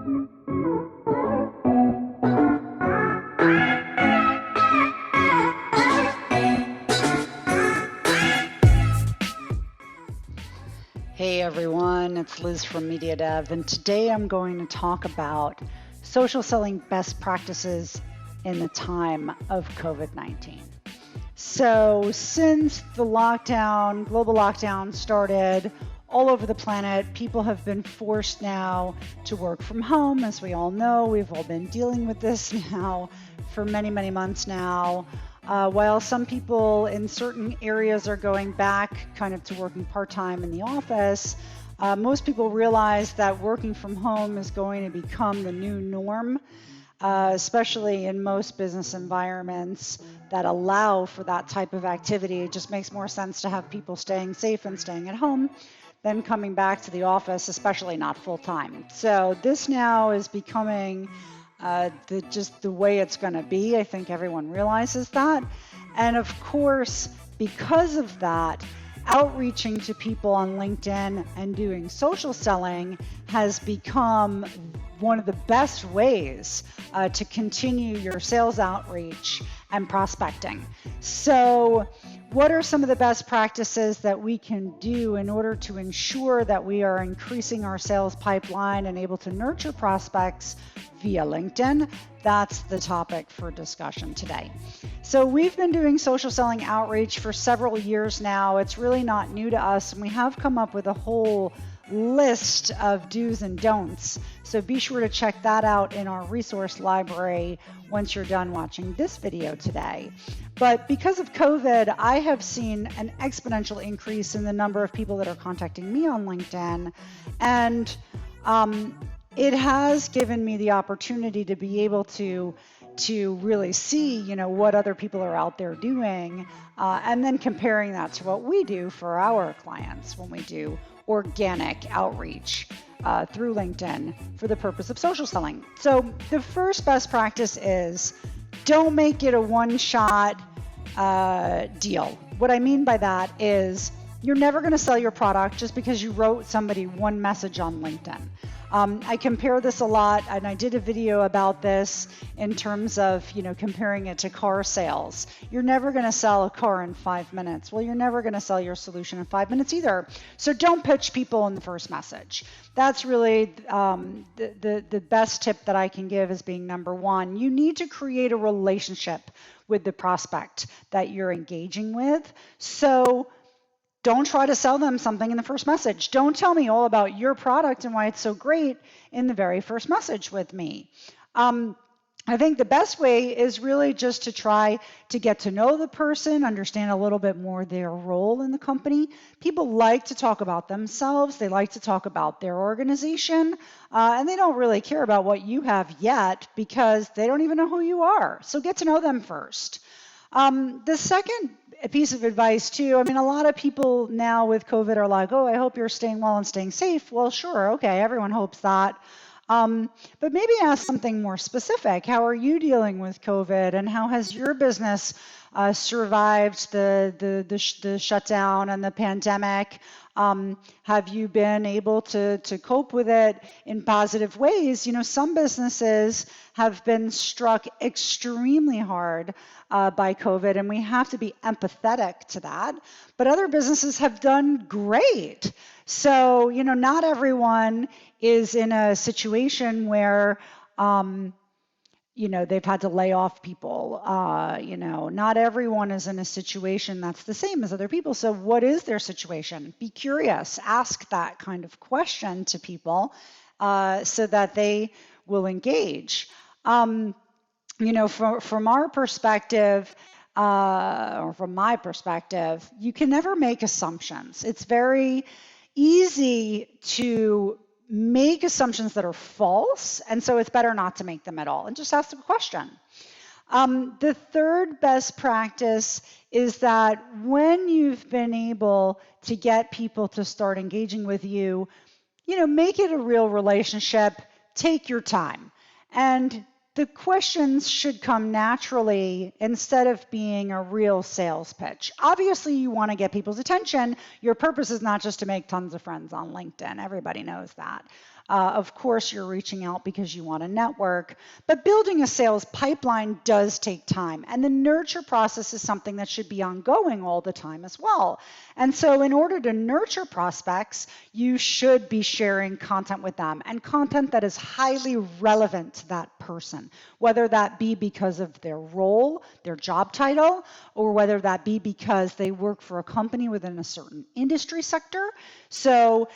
Hey everyone, it's Liz from Media Dev, and today I'm going to talk about social selling best practices in the time of COVID-19. So since the global lockdown started all over the planet, people have been forced now to work from home. As we all know, we've all been dealing with this now for many, many months now. While some people in certain areas are going back kind of to working part-time in the office, most people realize that working from home is going to become the new norm, especially in most business environments that allow for that type of activity. It just makes more sense to have people staying safe and staying at home than coming back to the office, especially not full-time. So this now is becoming just the way it's going to be. I think everyone realizes that. And of course, because of that, outreaching to people on LinkedIn and doing social selling has become one of the best ways to continue your sales outreach and prospecting. So what are some of the best practices that we can do in order to ensure that we are increasing our sales pipeline and able to nurture prospects via LinkedIn? That's the topic for discussion today. So we've been doing social selling outreach for several years now. It's really not new to us, and we have come up with a whole list of do's and don'ts. So be sure to check that out in our resource library once you're done watching this video today. But because of COVID, I have seen an exponential increase in the number of people that are contacting me on LinkedIn. And it has given me the opportunity to be able to really see, what other people are out there doing, and then comparing that to what we do for our clients when we do organic outreach through LinkedIn for the purpose of social selling. So the first best practice is don't make it a one-shot deal. What I mean by that is you're never going to sell your product just because you wrote somebody one message on LinkedIn. I compare this a lot, and I did a video about this in terms of, comparing it to car sales. You're never going to sell a car in 5 minutes. Well, you're never going to sell your solution in 5 minutes either. So don't pitch people in the first message. That's really the best tip that I can give as being number one. You need to create a relationship with the prospect that you're engaging with. So don't try to sell them something in the first message. Don't tell me all about your product and why it's so great in the very first message with me. I think the best way is really just to try to get to know the person, understand a little bit more their role in the company. People like to talk about themselves. They like to talk about their organization, and they don't really care about what you have yet because they don't even know who you are. So get to know them first. The second piece of advice too, a lot of people now with COVID are like, oh, I hope you're staying well and staying safe. Well, sure, okay, everyone hopes that. But maybe ask something more specific. How are you dealing with COVID, and how has your business survived the shutdown and the pandemic? Have you been able to cope with it in positive ways? Some businesses have been struck extremely hard by COVID, and we have to be empathetic to that. But other businesses have done great. So, not everyone is in a situation where, they've had to lay off people. Not everyone is in a situation that's the same as other people. So what is their situation? Be curious. Ask that kind of question to people so that they will engage. From our perspective, or from my perspective, you can never make assumptions. It's very easy to make assumptions that are false, and so it's better not to make them at all and just ask the question. The third best practice is that when you've been able to get people to start engaging with you, make it a real relationship, take your time. And the questions should come naturally instead of being a real sales pitch. Obviously, you want to get people's attention. Your purpose is not just to make tons of friends on LinkedIn. Everybody knows that. Of course, you're reaching out because you want to network, but building a sales pipeline does take time. And the nurture process is something that should be ongoing all the time as well. And so, in order to nurture prospects, you should be sharing content with them, and content that is highly relevant to that person, whether that be because of their role, their job title, or whether that be because they work for a company within a certain industry sector. So,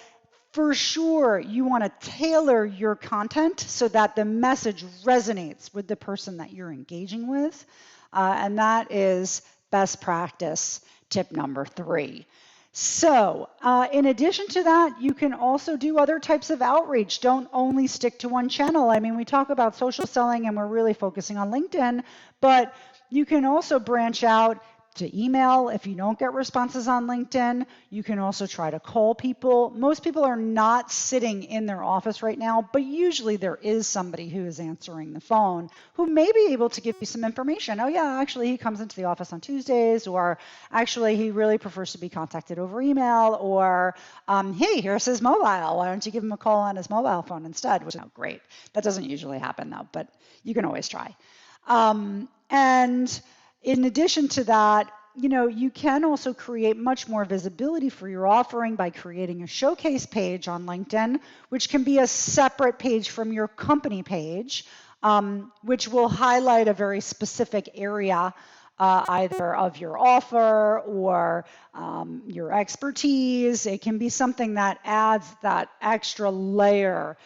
for sure, you want to tailor your content so that the message resonates with the person that you're engaging with. And that is best practice tip number 3. So, in addition to that, you can also do other types of outreach. Don't only stick to one channel. I mean, we talk about social selling and we're really focusing on LinkedIn, but you can also branch out to email if you don't get responses on LinkedIn. You can also try to call people. Most people are not sitting in their office right now, but usually there is somebody who is answering the phone who may be able to give you some information. Oh yeah, actually he comes into the office on Tuesdays, or actually he really prefers to be contacted over email, or hey, here's his mobile. Why don't you give him a call on his mobile phone instead? Which is great. That doesn't usually happen though, but you can always try. And in addition to that, you can also create much more visibility for your offering by creating a showcase page on LinkedIn, which can be a separate page from your company page, which will highlight a very specific area, either of your offer or your expertise. It can be something that adds that extra layer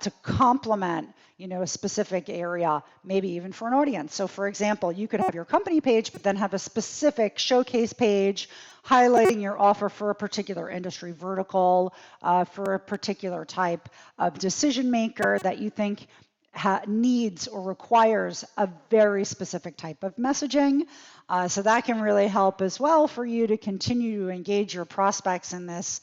to complement a specific area, maybe even for an audience. So for example, you could have your company page, but then have a specific showcase page highlighting your offer for a particular industry vertical, for a particular type of decision maker that you think needs or requires a very specific type of messaging. So that can really help as well for you to continue to engage your prospects in this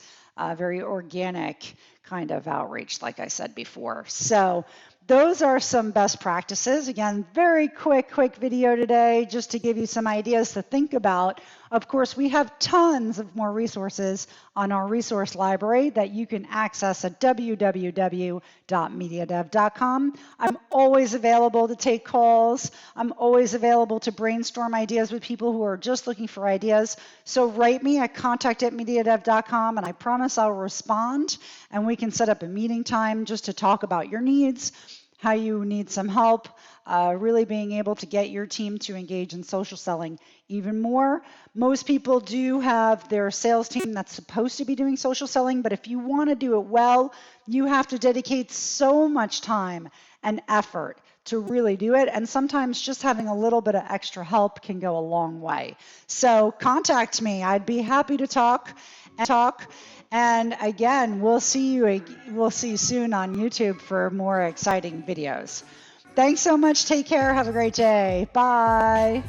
very organic kind of outreach, like I said before. So those are some best practices. Again, very quick video today just to give you some ideas to think about. Of course, we have tons of more resources on our resource library that you can access at www.mediadev.com. I'm always available to take calls. I'm always available to brainstorm ideas with people who are just looking for ideas. So write me at contact@mediadev.com, and I promise I'll respond, and we can set up a meeting time just to talk about your needs, how you need some help, really being able to get your team to engage in social selling even more. Most people do have their sales team that's supposed to be doing social selling, but if you want to do it well, you have to dedicate so much time and effort to really do it. And sometimes just having a little bit of extra help can go a long way. So contact me. I'd be happy to talk. And again, we'll see you soon on YouTube for more exciting videos. Thanks so much. Take care. Have a great day. Bye.